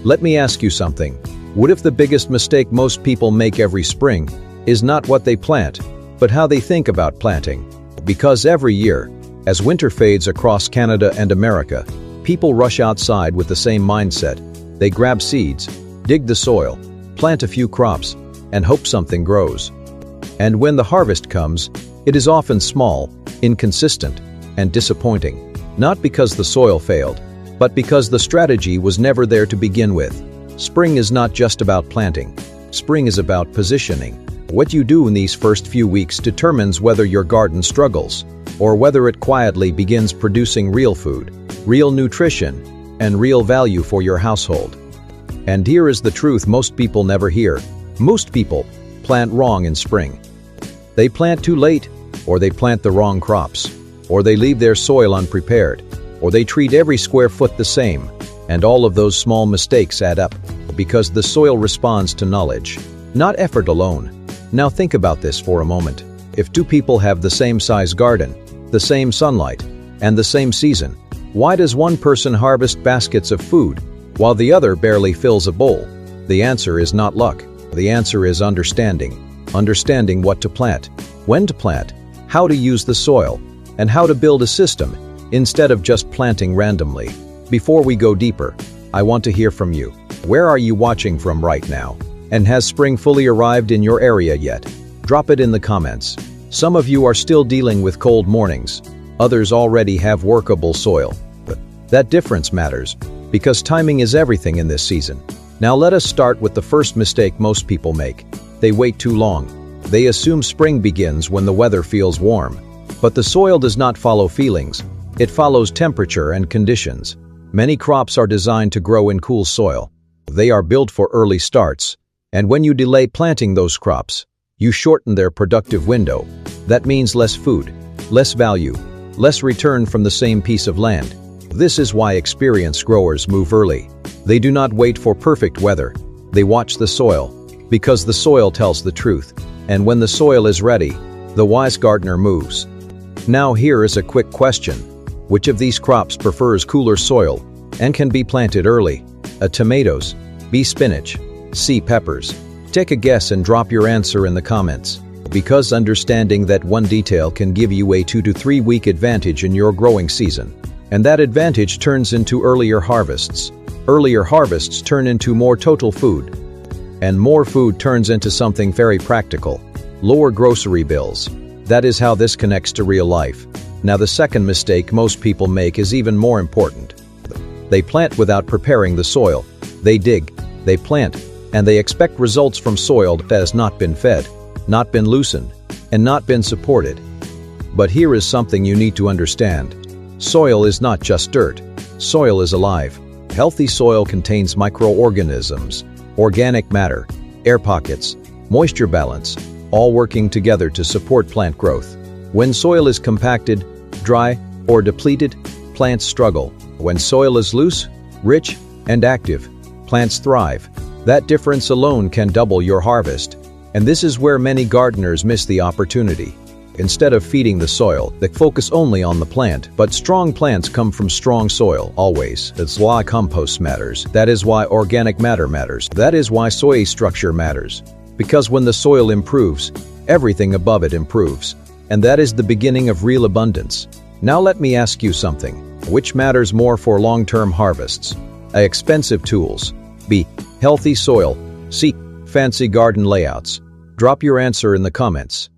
Let me ask you something. What if the biggest mistake most people make every spring is not what they plant, but how they think about planting? Because every year, as winter fades across Canada and America, people rush outside with the same mindset. They grab seeds, dig the soil, plant a few crops, and hope something grows. And when the harvest comes, it is often small, inconsistent, and disappointing. Not because the soil failed, but because the strategy was never there to begin with. Spring is not just about planting. Spring is about positioning. What you do in these first few weeks determines whether your garden struggles, or whether it quietly begins producing real food, real nutrition, and real value for your household. And here is the truth most people never hear. Most people plant wrong in spring. They plant too late, or they plant the wrong crops, or they leave their soil unprepared, or they treat every square foot the same, and all of those small mistakes add up, because the soil responds to knowledge, not effort alone. Now think about this for a moment. If two people have the same size garden, the same sunlight, and the same season, why does one person harvest baskets of food, while the other barely fills a bowl? The answer is not luck. The answer is understanding. Understanding what to plant, when to plant, how to use the soil, and how to build a system, instead of just planting randomly. Before we go deeper, I want to hear from you. Where are you watching from right now? And has spring fully arrived in your area yet? Drop it in the comments. Some of you are still dealing with cold mornings. Others already have workable soil. But that difference matters, because timing is everything in this season. Now let us start with the first mistake most people make. They wait too long. They assume spring begins when the weather feels warm. But the soil does not follow feelings. It follows temperature and conditions. Many crops are designed to grow in cool soil. They are built for early starts. And when you delay planting those crops, you shorten their productive window. That means less food, less value, less return from the same piece of land. This is why experienced growers move early. They do not wait for perfect weather. They watch the soil, because the soil tells the truth. And when the soil is ready, the wise gardener moves. Now here is a quick question. Which of these crops prefers cooler soil and can be planted early? A. Tomatoes. B. Spinach. C. Peppers. Take a guess and drop your answer in the comments. Because understanding that one detail can give you a 2 to 3 week advantage in your growing season. And that advantage turns into earlier harvests. Earlier harvests turn into more total food. And more food turns into something very practical. Lower grocery bills. That is how this connects to real life. Now the second mistake most people make is even more important. They plant without preparing the soil. They dig, they plant, and they expect results from soil that has not been fed, not been loosened, and not been supported. But here is something you need to understand. Soil is not just dirt. Soil is alive. Healthy soil contains microorganisms, organic matter, air pockets, moisture balance, all working together to support plant growth. When soil is compacted, dry, or depleted, plants struggle. When soil is loose, rich, and active, plants thrive. That difference alone can double your harvest. And this is where many gardeners miss the opportunity. Instead of feeding the soil, they focus only on the plant. But strong plants come from strong soil, always. That's why compost matters. That is why organic matter matters. That is why soil structure matters. Because when the soil improves, everything above it improves. And that is the beginning of real abundance. Now let me ask you something. Which matters more for long-term harvests? A. Expensive tools. B. Healthy soil. C. Fancy garden layouts. Drop your answer in the comments.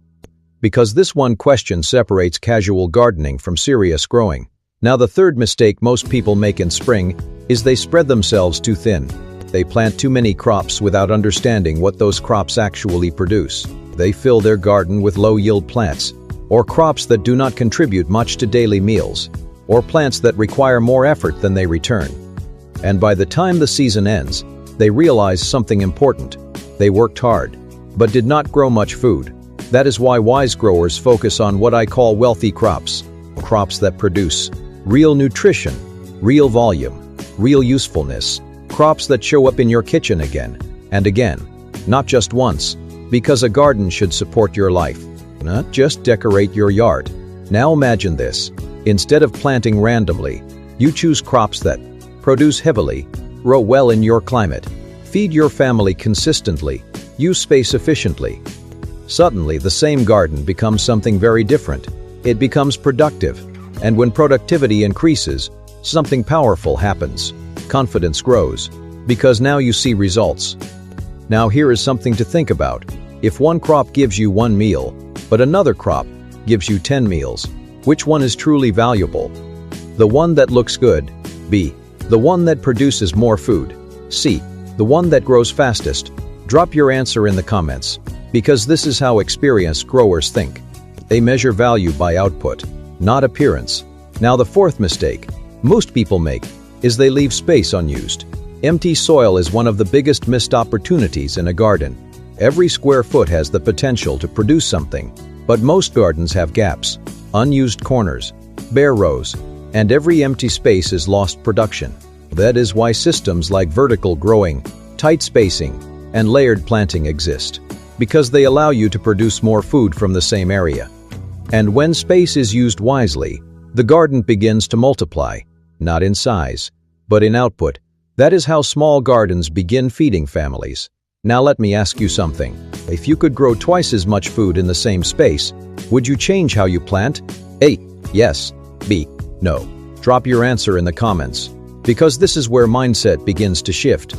Because this one question separates casual gardening from serious growing. Now the third mistake most people make in spring is they spread themselves too thin. They plant too many crops without understanding what those crops actually produce. They fill their garden with low-yield plants, or crops that do not contribute much to daily meals, or plants that require more effort than they return. And by the time the season ends, they realize something important. They worked hard, but did not grow much food. That is why wise growers focus on what I call wealthy crops. Crops that produce real nutrition, real volume, real usefulness. Crops that show up in your kitchen again and again, not just once, because a garden should support your life, not just decorate your yard. Now imagine this. Instead of planting randomly, you choose crops that produce heavily, grow well in your climate. Feed your family consistently. Use space efficiently. Suddenly, the same garden becomes something very different. It becomes productive. And when productivity increases, something powerful happens. Confidence grows. Because now you see results. Now here is something to think about. If one crop gives you 1 meal, but another crop gives you 10 meals, which one is truly valuable? The one that looks good. B. The one that produces more food. C. The one that grows fastest. Drop your answer in the comments, because this is how experienced growers think. They measure value by output, not appearance. Now the fourth mistake most people make is they leave space unused. Empty soil is one of the biggest missed opportunities in a garden. Every square foot has the potential to produce something, but most gardens have gaps, unused corners, bare rows, and every empty space is lost production. That is why systems like vertical growing, tight spacing, and layered planting exist, because they allow you to produce more food from the same area. And when space is used wisely, the garden begins to multiply, not in size, but in output. That is how small gardens begin feeding families. Now let me ask you something. If you could grow twice as much food in the same space, would you change how you plant? A. Yes. B. No. Drop your answer in the comments, because this is where mindset begins to shift.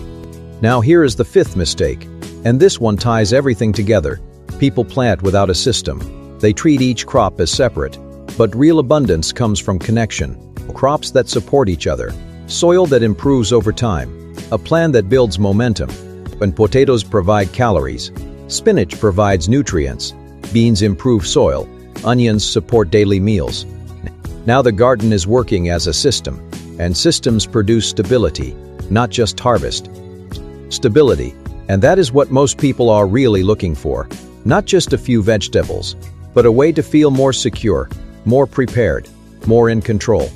Now here is the fifth mistake, and this one ties everything together. People plant without a system. They treat each crop as separate, but real abundance comes from connection. Crops that support each other, soil that improves over time, a plan that builds momentum. When potatoes provide calories, spinach provides nutrients, beans improve soil, onions support daily meals. Now the garden is working as a system, and systems produce stability, not just harvest. Stability, and that is what most people are really looking for. Not just a few vegetables, but a way to feel more secure, more prepared, more in control.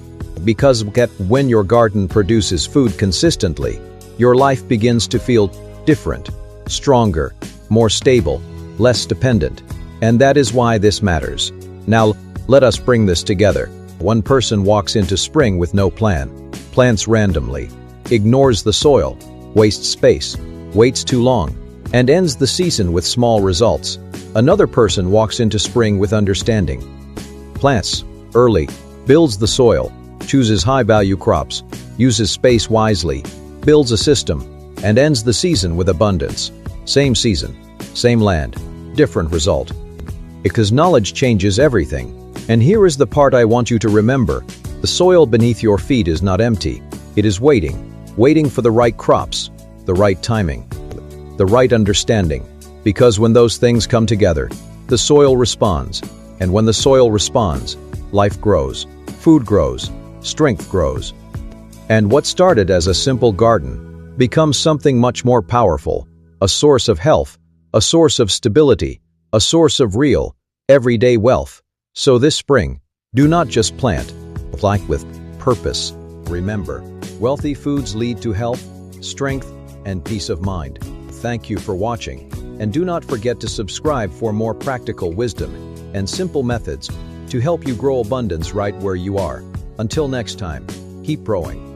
Because when your garden produces food consistently, your life begins to feel different, stronger, more stable, less dependent. And that is why this matters. Now, let us bring this together. One person walks into spring with no plan, plants randomly, ignores the soil, wastes space, waits too long, and ends the season with small results. Another person walks into spring with understanding, plants early, builds the soil, chooses high-value crops, uses space wisely, builds a system, and ends the season with abundance. Same season, same land, different result. Because knowledge changes everything. And here is the part I want you to remember. The soil beneath your feet is not empty. It is waiting for the right crops, the right timing, the right understanding. Because when those things come together, the soil responds. And when the soil responds, life grows, food grows, strength grows. And what started as a simple garden becomes something much more powerful, a source of health, a source of stability, a source of real, everyday wealth. So this spring, do not just plant, plant with purpose. Remember, wealthy foods lead to health, strength, and peace of mind. Thank you for watching, and do not forget to subscribe for more practical wisdom and simple methods to help you grow abundance right where you are. Until next time, keep growing.